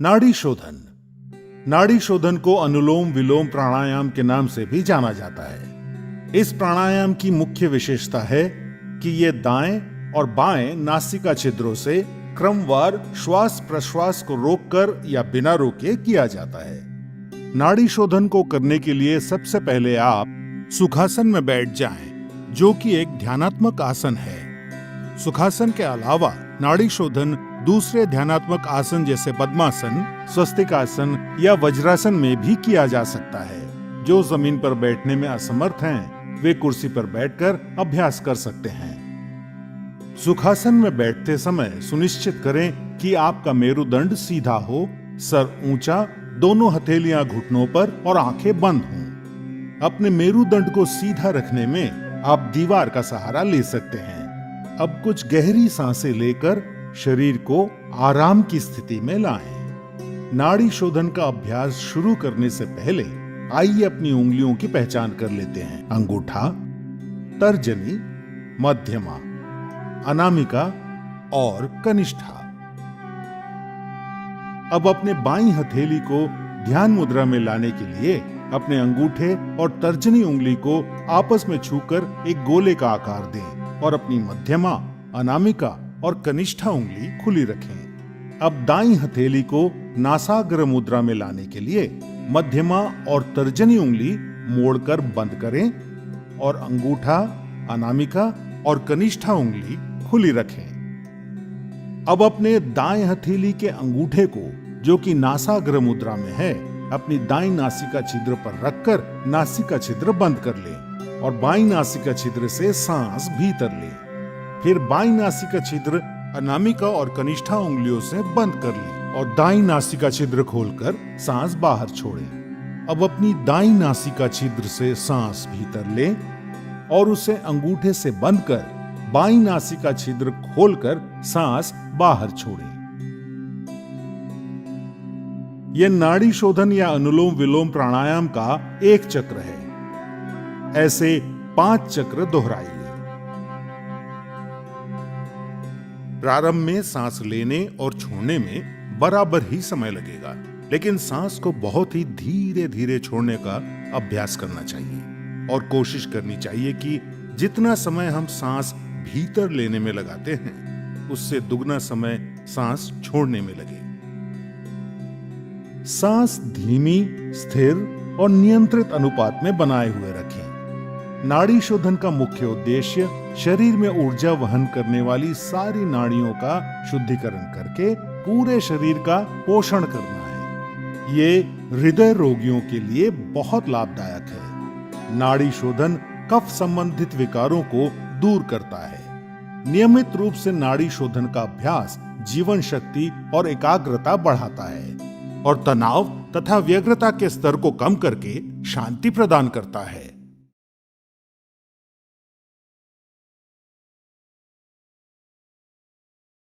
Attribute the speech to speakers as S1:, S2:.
S1: नाड़ी शोधन। नाड़ी शोधन को अनुलोम विलोम प्राणायाम के नाम से भी जाना जाता है। इस प्राणायाम की मुख्य विशेषता है कि ये दाएं और बाएं नासिका छिद्रों से क्रमवार श्वास प्रश्वास को रोककर या बिना रोके किया जाता है। नाड़ी शोधन को करने के लिए सबसे पहले आप सुखासन में बैठ जाएं, जो कि एक ध्यानात्मक आसन है। सुखासन के अलावा नाड़ी शोधन दूसरे ध्यानात्मक आसन जैसे पद्मासन, स्वस्तिकासन या वज्रासन में भी किया जा सकता है। जो जमीन पर बैठने में असमर्थ हैं, वे कुर्सी पर बैठकर अभ्यास कर सकते हैं। सुखासन में बैठते समय सुनिश्चित करें कि आपका मेरुदंड सीधा हो, सर ऊंचा, दोनों हथेलियां घुटनों पर और आंखें बंद हों। अपने मेरुदंड को सीधा रखने में आप दीवार का सहारा ले सकते हैं। अब कुछ गहरी सांसें लेकर शरीर को आराम की स्थिति में लाएं। नाड़ी शोधन का अभ्यास शुरू करने से पहले आइए अपनी उंगलियों की पहचान कर लेते हैं। अंगूठा, तर्जनी, मध्यमा, अनामिका और कनिष्ठा। अब अपने बाईं हथेली को ध्यान मुद्रा में लाने के लिए अपने अंगूठे और तर्जनी उंगली को आपस में छूकर एक गोले का आकार दें और अपनी मध्यमा, अनामिका और कनिष्ठा उंगली खुली रखें। अब दाईं हथेली को नासाग्र मुद्रा में लाने के लिए मध्यमा और तर्जनी उंगली मोड़कर बंद करें और अंगूठा, अनामिका और कनिष्ठा उंगली खुली रखें। अब अपने दाएं हथेली के अंगूठे को, जो कि नासाग्र मुद्रा में है, अपनी दाईं नासिका छिद्र पर रखकर नासिका छिद्र बंद कर लें और बाईं नासिका छिद्र से सांस भीतर लें। फिर बाईं नासिका छिद्र अनामिका और कनिष्ठा उंगलियों से बंद कर लें और दाईं नासिका छिद्र खोलकर सांस बाहर छोड़ें। अब अपनी दाईं नासिका छिद्र से सांस भीतर लें और उसे अंगूठे से बंद कर बाईं नासिका छिद्र खोलकर सांस बाहर छोड़ें। यह नाड़ी शोधन या अनुलोम विलोम प्राणायाम का एक चक्र है। ऐसे 5 चक्र दोहराइए। प्रारंभ में सांस लेने और छोड़ने में बराबर ही समय लगेगा, लेकिन सांस को बहुत ही धीरे धीरे छोड़ने का अभ्यास करना चाहिए और कोशिश करनी चाहिए कि जितना समय हम सांस भीतर लेने में लगाते हैं, उससे दुगना समय सांस छोड़ने में लगे। सांस धीमी, स्थिर और नियंत्रित अनुपात में बनाए हुए रखें। नाड़ी शोधन का मुख्य उद्देश्य शरीर में ऊर्जा वहन करने वाली सारी नाड़ियों का शुद्धिकरण करके पूरे शरीर का पोषण करना है। ये हृदय रोगियों के लिए बहुत लाभदायक है। नाड़ी शोधन कफ संबंधित विकारों को दूर करता है। नियमित रूप से नाड़ी शोधन का अभ्यास जीवन शक्ति और एकाग्रता बढ़ाता है और तनाव तथा व्यग्रता के स्तर को कम करके शांति प्रदान करता है।